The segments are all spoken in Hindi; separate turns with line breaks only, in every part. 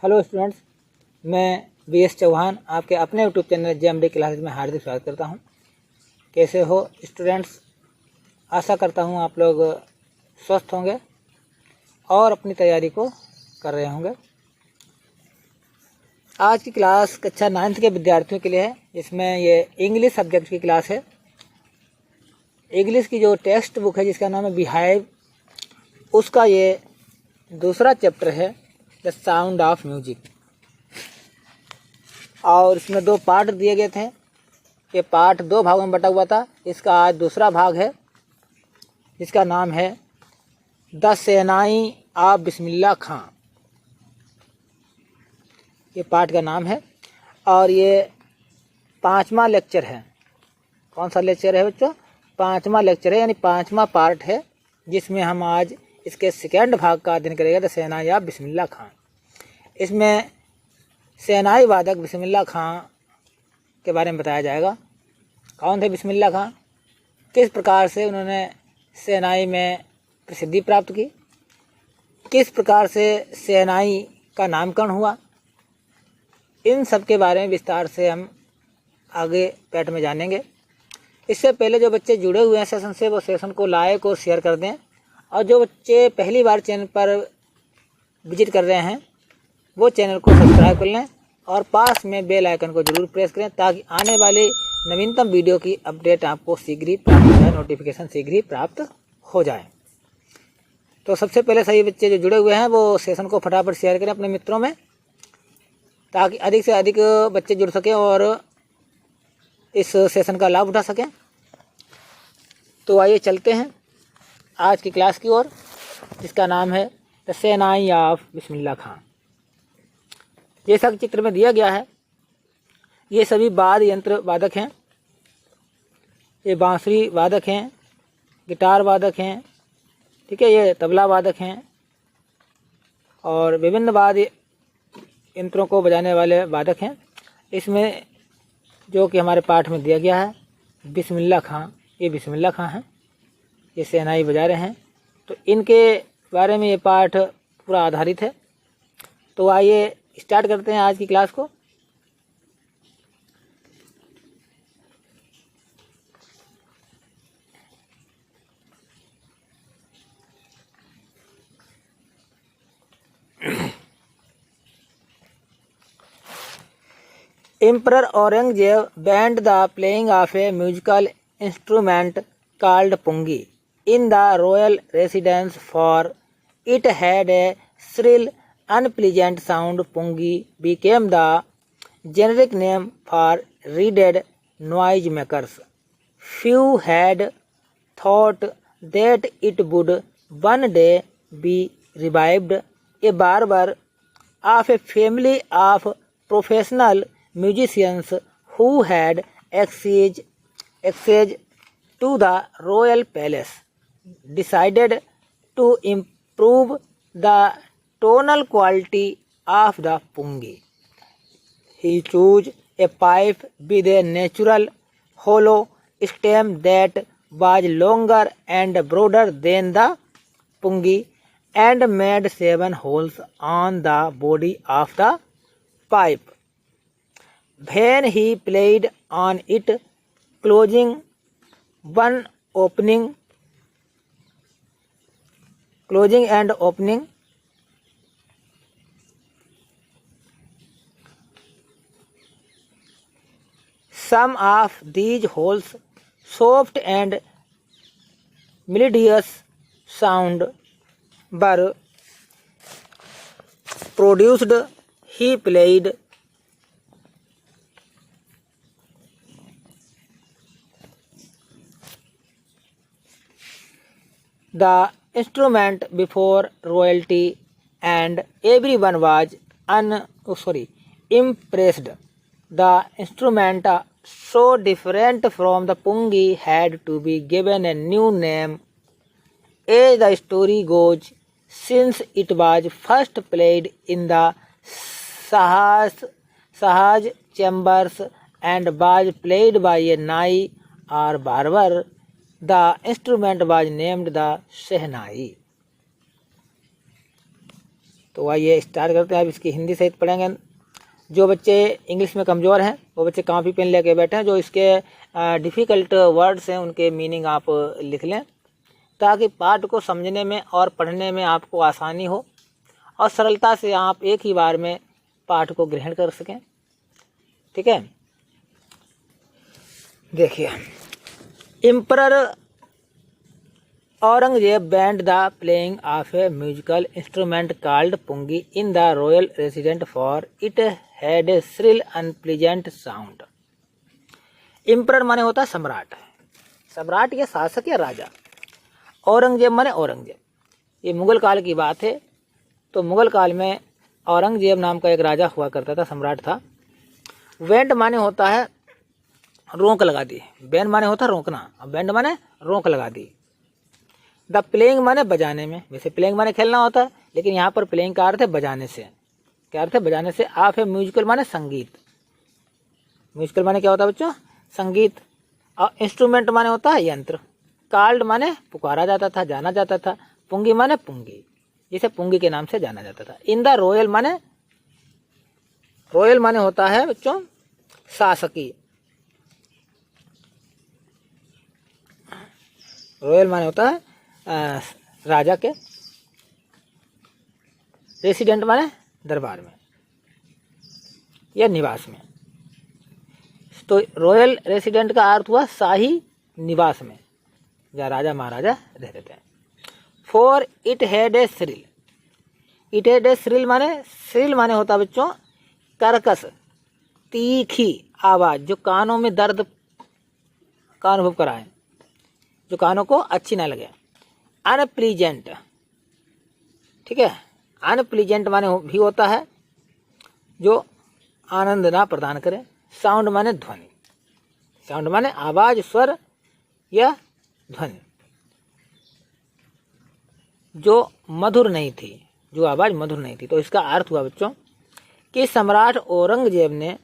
हेलो स्टूडेंट्स, मैं BS चौहान आपके अपने यूट्यूब चैनल JMD क्लासेस में हार्दिक स्वागत करता हूं। कैसे हो स्टूडेंट्स? आशा करता हूं आप लोग स्वस्थ होंगे और अपनी तैयारी को कर रहे होंगे। आज की क्लास कक्षा 9th के विद्यार्थियों के लिए है। इसमें ये इंग्लिश सब्जेक्ट की क्लास है। इंग्लिश की जो टेक्स्ट बुक है जिसका नाम है बिहाइव, उसका ये दूसरा चैप्टर है द साउंड ऑफ म्यूजिक। और इसमें 2 पार्ट दिए गए थे। ये पार्ट 2 भागों में बटा हुआ था। इसका आज दूसरा भाग है जिसका नाम है द शहनाई ऑफ बिस्मिल्लाह खां। ये पार्ट का नाम है और ये 5वां लेक्चर है। कौन सा लेक्चर है बच्चों? 5वां लेक्चर है, यानी 5वां पार्ट है, जिसमें हम आज इसके सेकेंड भाग का अध्ययन करेंगे द शहनाई ऑफ बिस्मिल्लाह खां। इसमें शहनाई वादक बिस्मिल्लाह खां के बारे में बताया जाएगा। कौन थे बिस्मिल्लाह खां, किस प्रकार से उन्होंने शहनाई में प्रसिद्धि प्राप्त की, किस प्रकार से शहनाई का नामकरण हुआ, इन सब के बारे में विस्तार से हम आगे पाठ में जानेंगे। इससे पहले जो बच्चे जुड़े हुए हैं सेशन से, वो सेशन को लाइक और शेयर कर दें। और जो बच्चे पहली बार चैनल पर विजिट कर रहे हैं वो चैनल को सब्सक्राइब कर लें और पास में बेल आइकन को जरूर प्रेस करें, ताकि आने वाली नवीनतम वीडियो की अपडेट आपको शीघ्र ही प्राप्त हो जाए, नोटिफिकेशन शीघ्र ही प्राप्त हो जाए। तो सबसे पहले सभी बच्चे जो जुड़े हुए हैं वो सेशन को फटाफट शेयर करें अपने मित्रों में, ताकि अधिक से अधिक बच्चे जुड़ सकें और इस सेशन का लाभ उठा सकें। तो आइए चलते हैं आज की क्लास की ओर, जिसका नाम है द शहनाई ऑफ बिस्मिल्लाह खां। जैसा कि चित्र में दिया गया है, ये सभी वाद्य यंत्र वादक हैं। ये बांसुरी वादक हैं, गिटार वादक हैं, ठीक है, ये तबला वादक हैं और विभिन्न वाद्य यंत्रों को बजाने वाले वादक हैं। इसमें जो कि हमारे पाठ में दिया गया है बिस्मिल्लाह खां, ये बिस्मिल्लाह खां हैं, ये शहनाई बजा रहे हैं। तो इनके बारे में ये पाठ पूरा आधारित है। तो आइए स्टार्ट करते हैं आज की क्लास को। Emperor Aurangzeb banned the playing of a musical instrument called pungi in the royal residence, for it had a shrill, unpleasant sound. Pungi became the generic name for reeded noisemakers. Few had thought that it would one day be revived. A barber of a family of professional musicians who had access to the royal palace decided to improve the tonal quality of the pungi. He chose a pipe with a natural hollow stem that was longer and broader than the pungi, and made 7 holes on the body of the pipe. When he played on it, closing and opening some of these holes, soft and melodious sound were produced. He played the instrument before royalty, and everyone was impressed. The instrument, so different from the pungi, had to be given a new name. As the story goes, since it was first played in the Sahaj chambers and was played by a nai or barber, the instrument was named the शहनाई। तो आइए स्टार्ट करते हैं। अब इसकी हिंदी सहित पढ़ेंगे। जो बच्चे इंग्लिश में कमज़ोर हैं वो बच्चे कॉपी पेन लेके बैठे हैं। जो इसके डिफ़िकल्ट वर्ड्स हैं उनके मीनिंग आप लिख लें, ताकि पाठ को समझने में और पढ़ने में आपको आसानी हो और सरलता से आप एक ही बार में पाठ को ग्रहण कर सकें। ठीक है, देखिए। Emperor Aurangzeb banned the playing of a musical instrument called pungi in the royal resident for it had a shrill unpleasant sound. Emperor माने होता है सम्राट। सम्राट या शासक या राजा। औरंगजेब माने औरंगजेब। ये मुगल काल की बात है। तो मुगल काल में औरंगजेब नाम का एक राजा हुआ करता था, सम्राट था। बैंड माने होता है रोक लगा दी। बैंड माने होता है रोकना, और बैंड माने रोक लगा दी। द प्लेइंग माने बजाने में। वैसे प्लेइंग माने खेलना होता है, लेकिन यहाँ पर प्लेइंग का अर्थ है बजाने से। क्या अर्थ है? बजाने से। ऑफ है म्यूजिकल माने संगीत। म्यूजिकल माने क्या होता है बच्चों? संगीत। और इंस्ट्रूमेंट माने होता है यंत्र। कॉल्ड माने पुकारा जाता था, जाना जाता था। पुंगी माने पुंगी, जिसे पुंगी के नाम से जाना जाता था। इन द रॉयल माने, रॉयल माने होता है बच्चों शासकीय। रॉयल माने होता है राजा के। रेसिडेंट माने दरबार में या निवास में। तो रॉयल रेसिडेंट का अर्थ हुआ शाही निवास में, जहाँ राजा महाराजा रहते थे। For it had a shrill. It had a shrill माने होता बच्चों कर्कश, तीखी आवाज़, जो कानों में दर्द का अनुभव कराए, जो कानों को अच्छी ना लगे। अनप्लीजेंट, ठीक है। अनप्लीजेंट माने भी होता है जो आनंद ना प्रदान करे। साउंड माने ध्वनि। साउंड माने आवाज, स्वर या ध्वनि, जो मधुर नहीं थी, जो आवाज मधुर नहीं थी। तो इसका अर्थ हुआ बच्चों कि सम्राट औरंगजेब ने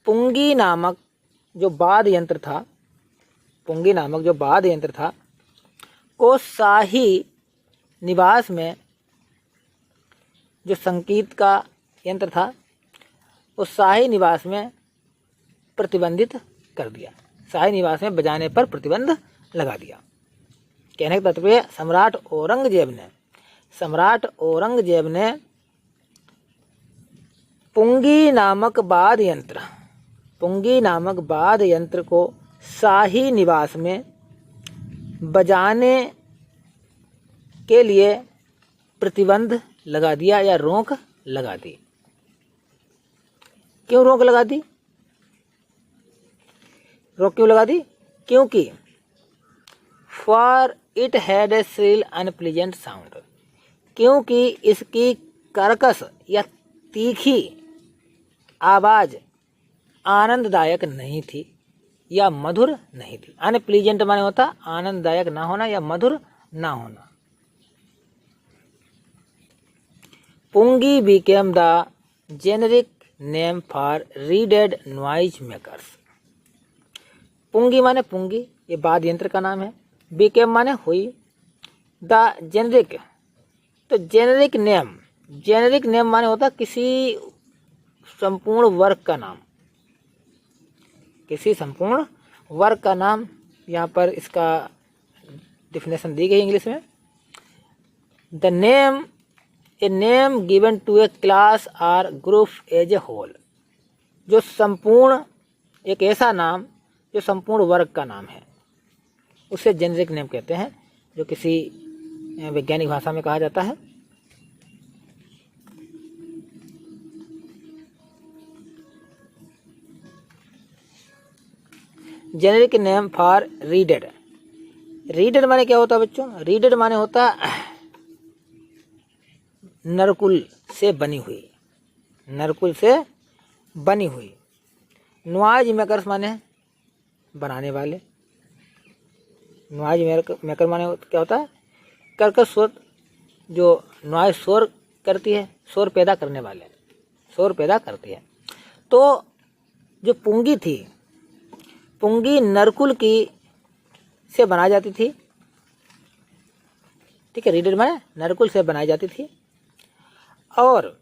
पुंगी नामक जो वाद्य यंत्र था, पुंगी नामक जो वाद्य यंत्र था को शाही निवास में, जो संगीत का यंत्र था, उस शाही निवास में प्रतिबंधित कर दिया। शाही निवास में बजाने पर प्रतिबंध लगा दिया। कहने का तात्पर्य सम्राट औरंगजेब ने पुंगी नामक वाद्य यंत्र को शाही निवास में बजाने के लिए प्रतिबंध लगा दिया या रोक लगा दी। क्यों रोक लगा दी? रोक क्यों लगा दी? क्योंकि for it had a shrill unpleasant sound, क्योंकि इसकी कर्कश या तीखी आवाज आनंददायक नहीं थी या मधुर नहीं थी। अनप्लीजेंट माने होता आनंददायक ना होना या मधुर ना होना। Pungi became the generic name for reeded noise makers. पुंगी माने पुंगी, ये वाद्य यंत्र का नाम है। बिकेम माने हुई। द जेनरिक, तो जेनरिक नेम माने होता किसी संपूर्ण वर्ग का नाम। किसी संपूर्ण वर्ग का नाम। यहाँ पर इसका डिफिनेशन दी गई इंग्लिश में। The name, a name given to a class or group as a whole, जो संपूर्ण, एक ऐसा नाम जो संपूर्ण वर्ग का नाम है, उसे जेनरिक नेम कहते हैं, जो किसी वैज्ञानिक भाषा में कहा जाता है। Generic name for readed. Readed माने क्या होता है बच्चों? रीडेड माने होता नरकुल से बनी हुई, नरकुल से बनी हुई। नॉइज मेकर्स माने बनाने वाले। नॉइज मेकर माने क्या होता है? कर्कश स्वर, जो नॉइज शोर करती है, शोर पैदा करने वाले, शोर पैदा करती है। तो जो पुंगी थी, पुंगी नरकुल की से बनाई जाती थी। ठीक है, रीडेड माने नरकुल से बनाई जाती थी। और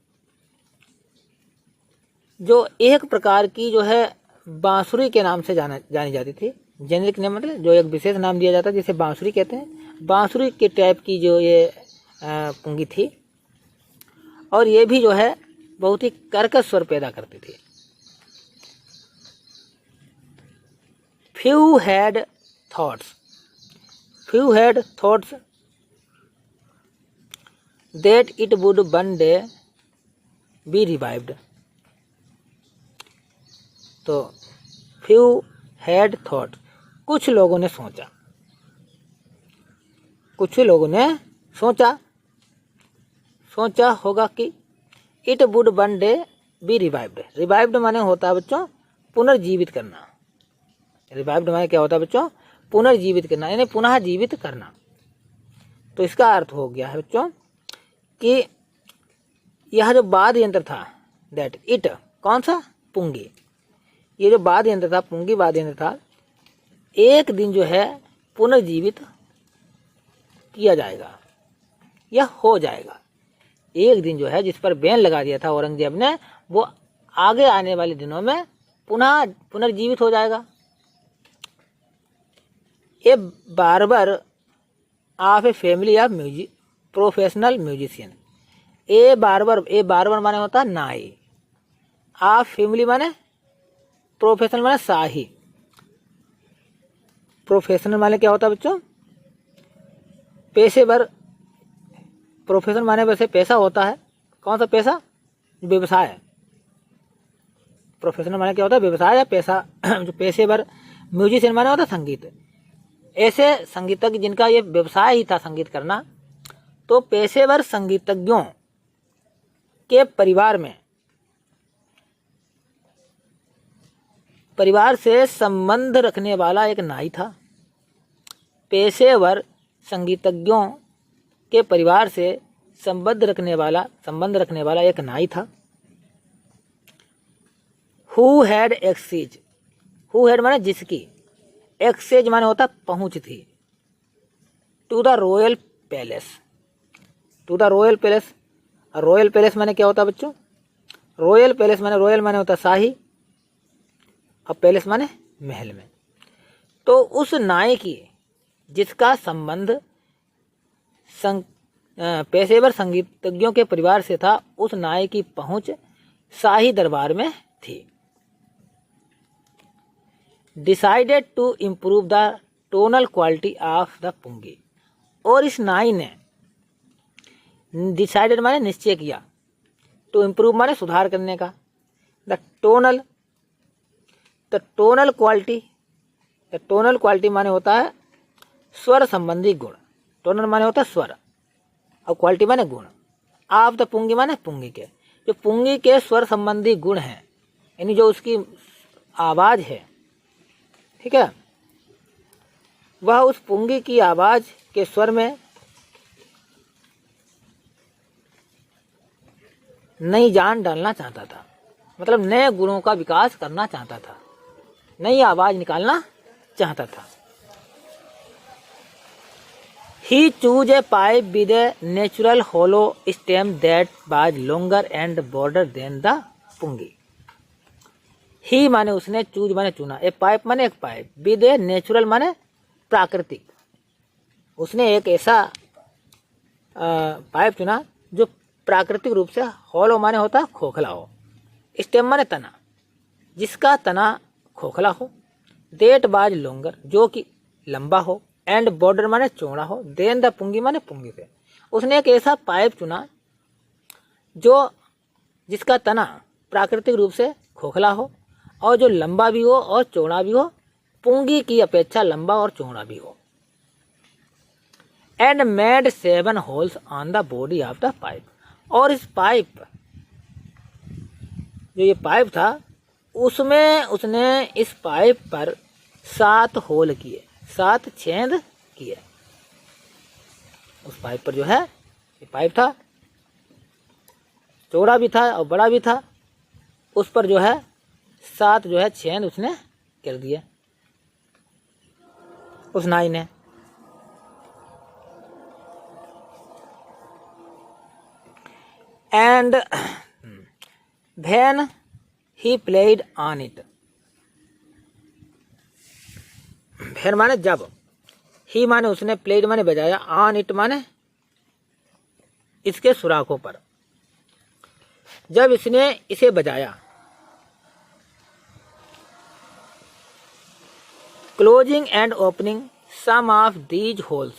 जो एक प्रकार की जो है बांसुरी के नाम से जानी जाती थी, जेनेरिक नेम मतलब जो एक विशेष नाम दिया जाता है जिसे बांसुरी कहते हैं, बांसुरी के टाइप की जो ये पुंगी थी, और ये भी जो है बहुत ही कर्कश स्वर पैदा करती थी। few had thoughts that it would one day be revived। तो few had thought, कुछ लोगों ने सोचा होगा कि it would one day be revived। Revived माने होता है बच्चों पुनर्जीवित करना। रिवाइव्ड माने क्या होता है बच्चों? पुनर्जीवित करना, यानी पुनः जीवित करना। तो इसका अर्थ हो गया है बच्चों कि यह जो वाद्य यंत्र था, दैट इट, कौन सा? पुंगी। ये जो वाद्य यंत्र था, पुंगी वाद्य यंत्र था, एक दिन जो है पुनर्जीवित किया जाएगा या हो जाएगा। एक दिन जो है जिस पर बैन लगा दिया था औरंगजेब ने, वो आगे आने वाले दिनों में पुनर्जीवित हो जाएगा। A barber of a family of professional musician. A barber माने होता है नाई, ऑफ फैमिली माने प्रोफेशनल माने शाही, प्रोफेशनल माने क्या होता है बच्चों? पेशेवर। प्रोफेशन माने वैसे पैसा होता है, कौन सा पैसा? व्यवसाय। प्रोफेशनल माने क्या होता है? व्यवसाय या पैसा। जो पेशेवर। म्यूजिशियन माने होता है संगीत। ऐसे संगीतज्ञ जिनका ये व्यवसाय ही था संगीत करना, तो पेशेवर संगीतज्ञों के परिवार से संबंध रखने वाला एक नाई था। पेशेवर संगीतज्ञों के परिवार से संबंध रखने वाला एक नाई था। Who had access, who had माने जिसकी, एक्सेस माने होता पहुंच थी, to the royal palace, to the royal palace. Royal palace माने क्या होता है बच्चों? रॉयल पैलेस माने, रॉयल माने होता शाही, और पैलेस माने महल में। तो उस नाई की जिसका संबंध पेशेवर संगीतज्ञों के परिवार से था, उस नाई की पहुंच शाही दरबार में थी। Decided to improve the tonal quality of the pungi. और इस नाई ने डिसाइडेड माने निश्चय किया, टू इम्प्रूव माने सुधार करने का, द टोनल क्वालिटी माने होता है स्वर संबंधी गुण। टोनल माने होता है स्वर और क्वालिटी माने गुण। ऑफ द पुंगी माने पुंगी के, जो पुंगी के स्वर संबंधी गुण हैं, यानी जो उसकी आवाज है, ठीक है, वह उस पुंगी की आवाज के स्वर में नई जान डालना चाहता था। मतलब नए गुणों का विकास करना चाहता था, नई आवाज निकालना चाहता था। He chose a pipe with a natural hollow stem that was longer and broader than the pungi। ही माने उसने, चूज माने चुना, ए पाइप माने एक पाइप, विद ए नेचुरल माने प्राकृतिक। उसने एक ऐसा पाइप चुना जो प्राकृतिक रूप से, हॉलो माने होता खोखला हो, स्टेम माने तना, जिसका तना खोखला हो, देट बाज लॉन्गर जो कि लंबा हो, एंड बॉर्डर माने चौड़ा हो, देन द पुंगी माने पुंगी से। उसने एक ऐसा पाइप चुना जो जिसका तना प्राकृतिक रूप से खोखला हो और जो लंबा भी हो और चौड़ा भी हो, पुंगी की अपेक्षा लंबा और चौड़ा भी हो। And made 7 holes on the body of the pipe. और इस पाइप, जो ये पाइप था, उसमें उसने इस पाइप पर 7 होल किए, 7 छेद किए। उस पाइप पर जो है, ये पाइप था, चौड़ा भी था और बड़ा भी था, उस पर जो है 7 जो है छेद उसने कर दिए उस नाई ने। and then he played on it. then माने जब, ही माने उसने, प्लेड माने बजाया, ऑन इट माने इसके सुराखों पर, जब इसने इसे बजाया। Closing and opening some of these holes,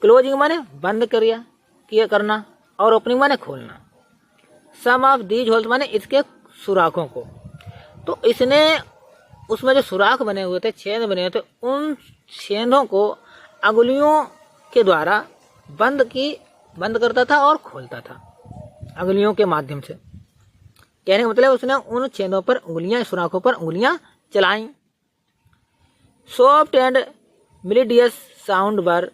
closing माने बंद किया करना, और ओपनिंग माने खोलना। सम ऑफ दीज होल्स माने इसके सुराखों को। तो इसने उसमें जो सुराख बने हुए थे, छेद बने हुए थे, उन छेदों को अंगुलियों के द्वारा बंद करता था और खोलता था, अंगुलियों के माध्यम से। कहने का मतलब उसने उन छेदों पर उंगलियां, सुराखों पर उंगलियां चलाई। Soft and melodious sound were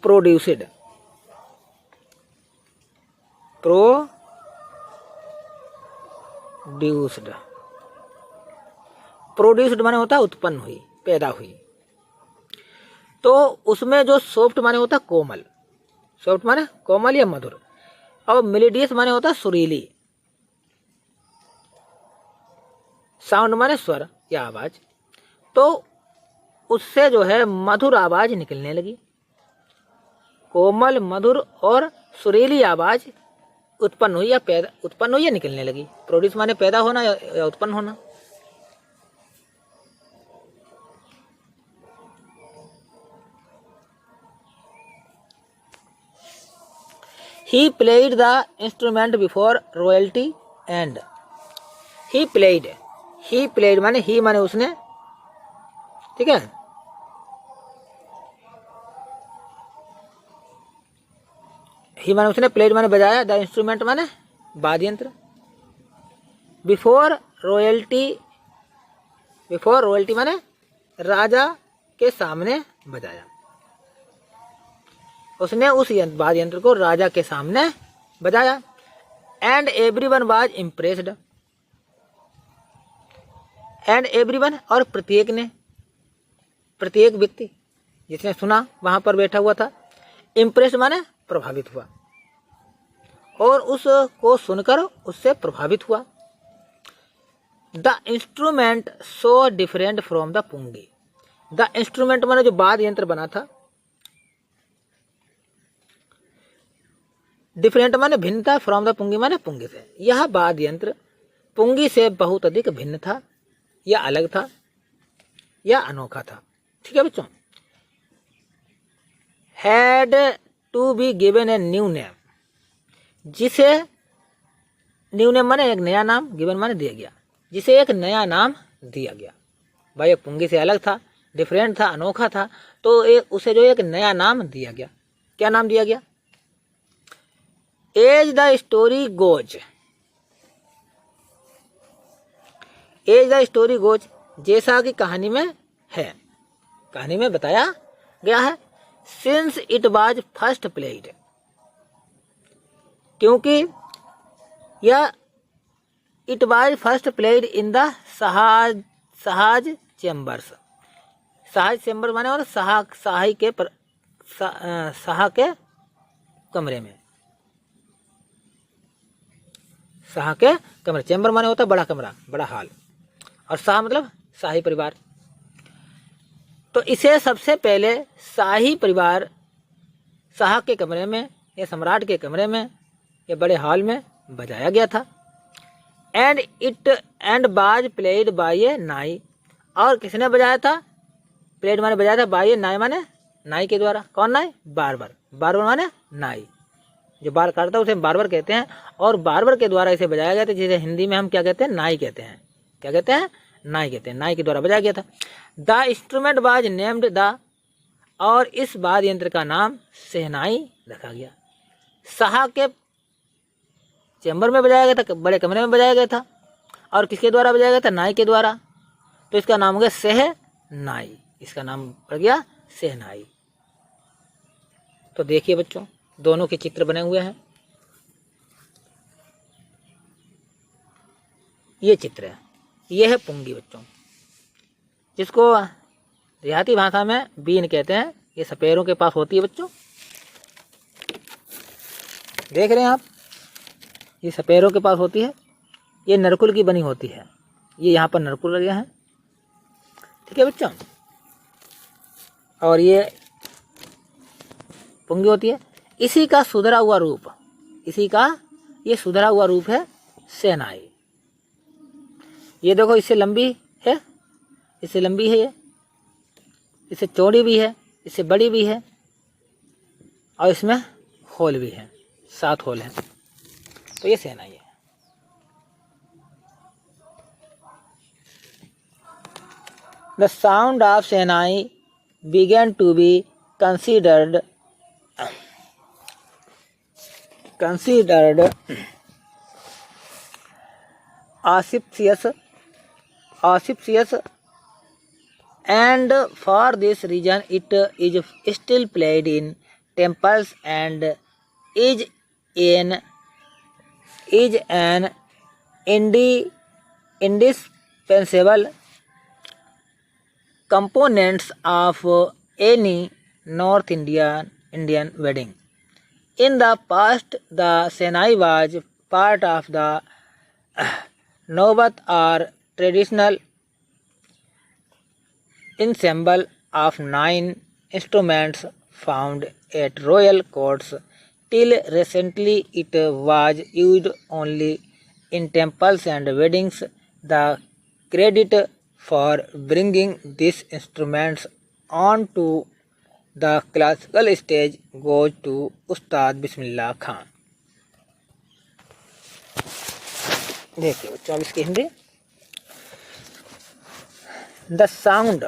produced माने होता है उत्पन्न हुई, पैदा हुई। तो उसमें जो सॉफ्ट माने होता है कोमल, सॉफ्ट माने कोमल या मधुर, और मेलोडियस माने होता है सुरीली, साउंड माने स्वर या आवाज। तो उससे जो है मधुर आवाज निकलने लगी, कोमल, मधुर और सुरीली आवाज उत्पन्न हुई या निकलने लगी। प्रोड्यूस माने पैदा होना या उत्पन्न होना। He played the instrument before royalty and he played माने ही माने उसने, ठीक है। ही माने उसने, प्लेड माने बजाया, द इंस्ट्रूमेंट माने वाद्य यंत्र। बिफोर रॉयल्टी माने राजा के सामने बजाया, उसने उस वाद्य यंत्र को राजा के सामने बजाया। And everyone was impressed, and everyone और प्रत्येक व्यक्ति जिसने सुना वहां पर बैठा हुआ था, इम्प्रेस्ड माने प्रभावित हुआ, और उसको सुनकर उससे प्रभावित हुआ। The instrument so different from the pungi, the instrument माने जो वाद्य यंत्र बना था, डिफरेंट माने भिन्न था, फ्रॉम द पुंगी माने पुंगी से। यह वाद्य यंत्र पुंगी से बहुत अधिक भिन्न था, या अलग था, या अनोखा था। ठीक है बच्चों। Had to be given a new name, जिसे न्यू नेम माने एक नया नाम, गिवन माने दिया गया, जिसे एक नया नाम दिया गया। भाई एक पुंगी से अलग था, डिफरेंट था, अनोखा था, तो उसे जो एक नया नाम दिया गया। क्या नाम दिया गया? एज द स्टोरी गोज, जैसा कि कहानी में है, कहानी में बताया गया है। Since it was first played, क्योंकि यह it was first played in the Shah's chambers, Shah's chamber माने और सहा के कमरे में, शाह के कमरे। चैम्बर माने होता है बड़ा कमरा, बड़ा हॉल, और शाह मतलब शाही परिवार। तो इसे सबसे पहले शाही परिवार शाह के कमरे में या सम्राट के कमरे में या बड़े हॉल में बजाया गया था। एंड बाज प्लेड बाय ए नाई, और किसने बजाया था? प्लेड माने बजाया था, बाय ए नाई माने नाई के द्वारा। कौन नाई? बार्बर, बार्बर माने नाई, जो बाल काटता है उसे बार्बर कहते हैं, और बार्बर के द्वारा इसे बजाया गया था, जिसे हिंदी में हम क्या कहते हैं? नाई कहते हैं। क्या कहते हैं? नाई कहते हैं। नाई के द्वारा बजाया गया था। The instrument was named the, और इस वाद्य यंत्र का नाम शहनाई रखा गया। शाह के चैम्बर में बजाया गया था, बड़े कमरे में बजाया गया था, और किसके द्वारा बजाया गया था? नाई के द्वारा। तो इसका नाम हो गया शहनाई, इसका नाम पड़ गया शहनाई। तो देखिए बच्चों, दोनों के चित्र बने हुए हैं। ये चित्र है, ये है पुंगी बच्चों, जिसको देहाती भाषा में बीन कहते हैं। ये सपेरों के पास होती है बच्चों, देख रहे हैं आप, ये सपेरों के पास होती है। ये नरकुल की बनी होती है, ये यहाँ पर नरकुल लगे हैं, ठीक है बच्चों। और ये पुंगी होती है। इसी का सुधरा हुआ रूप, इसी का ये सुधरा हुआ रूप है शहनाई। ये देखो, इससे लंबी है, इससे लंबी है, ये इससे चौड़ी भी है, इससे बड़ी भी है, और इसमें होल भी है, 7 होल हैं। तो ये शहनाई है। The sound of shehnai began to be considered auspicious, and for this reason it is still played in temples and is an indispensable components of any North Indian wedding. In the past, the shehnai was part of the Nawbat or traditional ensemble of 9 instruments found at royal courts. Till recently, it was used only in temples and weddings. The credit for bringing these instruments onto the classical stage goes to उस्ताद बिस्मिल्लाह खान। देखिए बच्चों, अब इसकी Hindi. The sound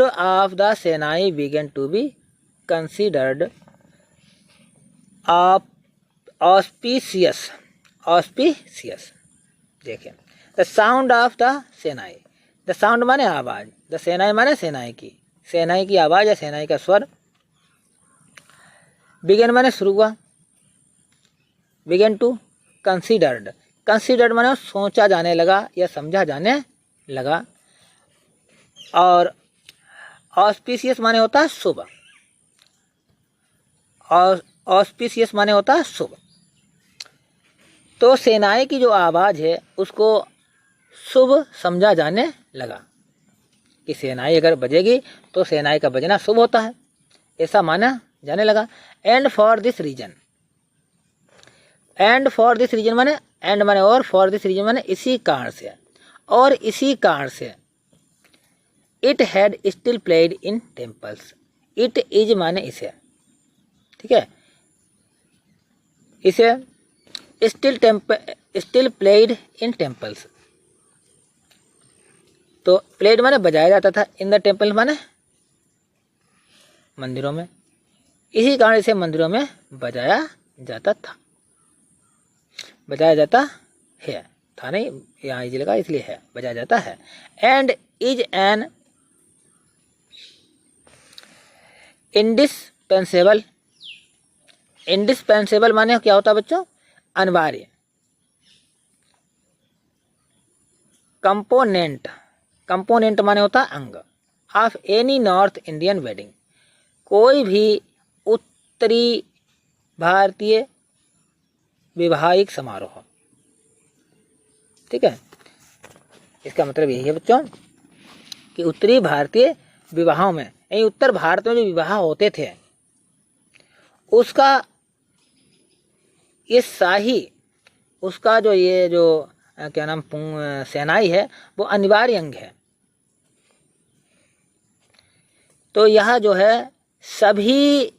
of the shehnai began to be considered auspicious। देखिए, the sound of the shehnai, the sound माने आवाज़, द शहनाई माने शहनाई की आवाज़ या शहनाई का स्वर। बिगन माने शुरू हुआ, बिगन टू कंसीडर्ड माने सोचा जाने लगा या समझा जाने लगा। और ऑस्पिशियस माने होता है शुभ, और ऑस्पिशियस माने होता है शुभ। तो शहनाई की जो आवाज़ है उसको शुभ समझा जाने लगा कि शहनाई अगर बजेगी तो शहनाई का बजना शुभ होता है, ऐसा माना जाने लगा। एंड फॉर दिस रीजन माने एंड माने और, फॉर दिस रीजन माने इसी कारण से, और इसी कारण से it had still played in temples. It is माने इसे, ठीक है, इसे स्टिल प्लेड इन टेम्पल्स। तो प्लेड माने बजाया जाता था, इन द टेम्पल माने मंदिरों में, इसी कारण इसे मंदिरों में बजाया जाता था, बजाया जाता है, था नहीं, यहाँ इज लगा इसलिए है, बजाया जाता है। एंड इज एन इंडिस्पेंसेबल माने क्या होता है बच्चों? अनिवार्य। कंपोनेंट माने होता अंग। Of any north Indian wedding, कोई भी उत्तरी भारतीय वैवाहिक समारोह, ठीक है। इसका मतलब यही है बच्चों कि उत्तरी भारतीय विवाहों में, यानी उत्तर भारत में जो विवाह होते थे उसका ये शाही, उसका जो ये जो क्या नाम शहनाई है वो अनिवार्य अंग है। तो यह जो है सभी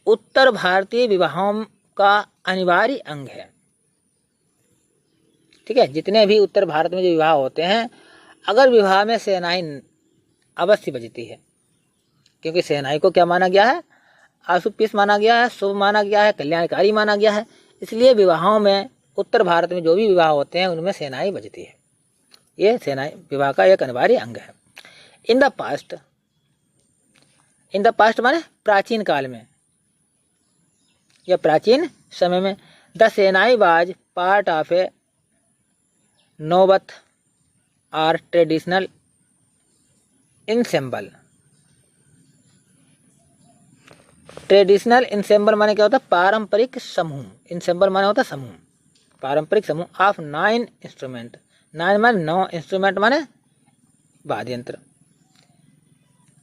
उत्तर भारतीय विवाहों का अनिवार्य अंग है, ठीक है। जितने भी उत्तर भारत में जो विवाह होते हैं, अगर विवाह में शहनाई अवश्य बजती है, क्योंकि शहनाई को क्या माना गया है? आसुपिस माना गया है, शुभ माना गया है, कल्याणकारी माना गया है। इसलिए विवाहों में, उत्तर भारत में जो भी विवाह होते हैं उनमें शहनाई बजती है। ये शहनाई विवाह का एक अनिवार्य अंग है। इन द पास्ट माने प्राचीन काल में या प्राचीन समय में, the shehnai was part of a naubat or traditional ensemble. Traditional ensemble माने क्या होता है? पारंपरिक समूह। इंसेम्बल माने होता है समूह, पारंपरिक समूह ऑफ 9 इंस्ट्रूमेंट। 9 माने 9 इंस्ट्रूमेंट माने वाद्य यंत्र।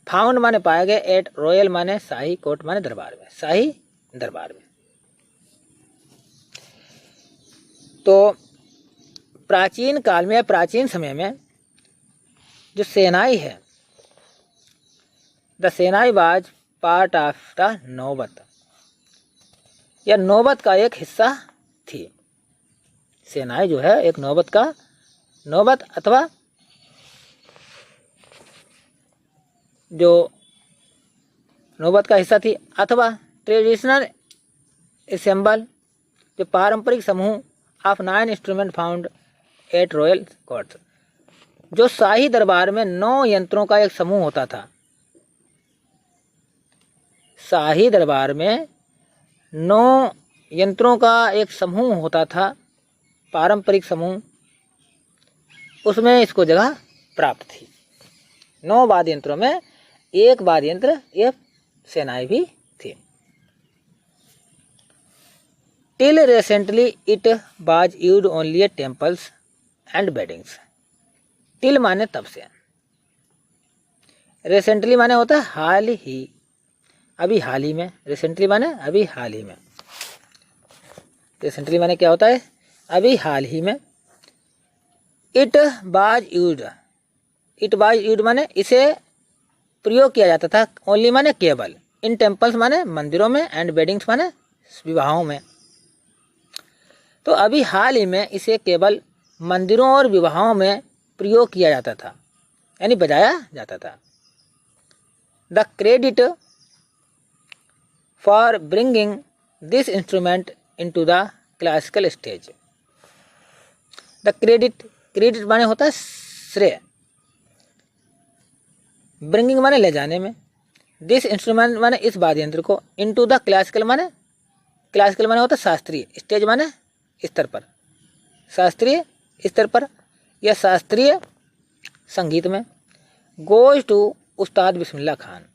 फाउंड माने पाए गए, एट रॉयल माने शाही, कोर्ट माने दरबार में, शाही दरबार में। तो प्राचीन काल में, प्राचीन समय में जो सेनाई है, the shehnai was part of the नौबत, यह नौबत का एक हिस्सा थी। सेनाई जो है एक नौबत का, नौबत अथवा जो नौबत का हिस्सा थी, अथवा ट्रेडिशनल असेंबल जो पारंपरिक समूह of 9 instrument found at royal court, जो शाही दरबार में 9 यंत्रों का एक समूह होता था। शाही दरबार में 9 यंत्रों का एक समूह होता था, पारंपरिक समूह, उसमें इसको जगह प्राप्त थी। 9 वाद्य यंत्रों में एक वाद्य यंत्र ये सेनाई भी थी। Till recently it was used only at temples and weddings. Till माने तब से, रिसेंटली माने होता है हाल ही, अभी हाल ही में। रिसेंटली माने अभी हाल ही में। रिसेंटली माने क्या होता है? अभी हाल ही में। It was used, it was used माने इसे प्रयोग किया जाता था, ओनली माने केवल, इन टेम्पल्स माने मंदिरों में, एंड वेडिंग्स माने विवाहों में। तो अभी हाल ही में इसे केवल मंदिरों और विवाहों में प्रयोग किया जाता था, यानी बजाया जाता था। The credit for bringing this instrument into the classical stage. The credit, credit माने होता है श्रेय, ब्रिंगिंग माने ले जाने में, दिस इंस्ट्रूमेंट माने इस वाद्य यंत्र को, इनटू द क्लासिकल माने, क्लासिकल माने होता है शास्त्रीय, स्टेज माने स्तर पर, शास्त्रीय स्तर पर या शास्त्रीय संगीत में, गोज टू उस्ताद बिस्मिल्लाह खान।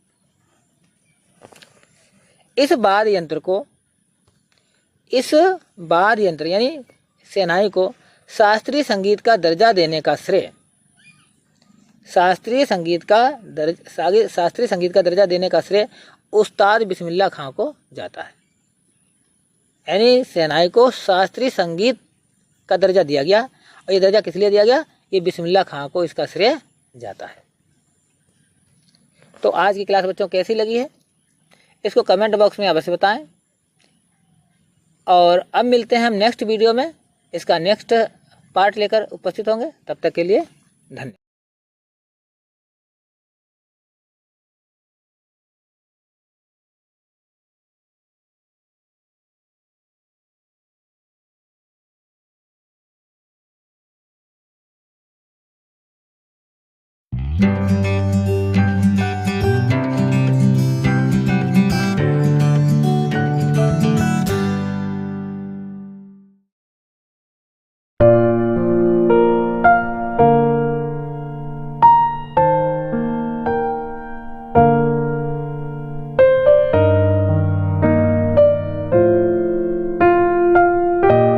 इस वाद्य यंत्र को, इस वाद्य यंत्र यानी सेनाई को शास्त्रीय संगीत का दर्जा देने का श्रेय, शास्त्रीय संगीत का दर्जा देने का श्रेय उस्ताद बिस्मिल्लाह खां को जाता है। यानी सेनाई को शास्त्रीय संगीत का दर्जा दिया गया, और ये दर्जा किस लिए दिया गया? ये बिस्मिल्लाह खां को इसका श्रेय जाता है। तो आज की क्लास बच्चों कैसी लगी है, इसको कमेंट बॉक्स में अवश्य बताएं। और अब मिलते हैं हम नेक्स्ट वीडियो में, इसका नेक्स्ट पार्ट लेकर उपस्थित होंगे। तब तक के लिए धन्यवाद।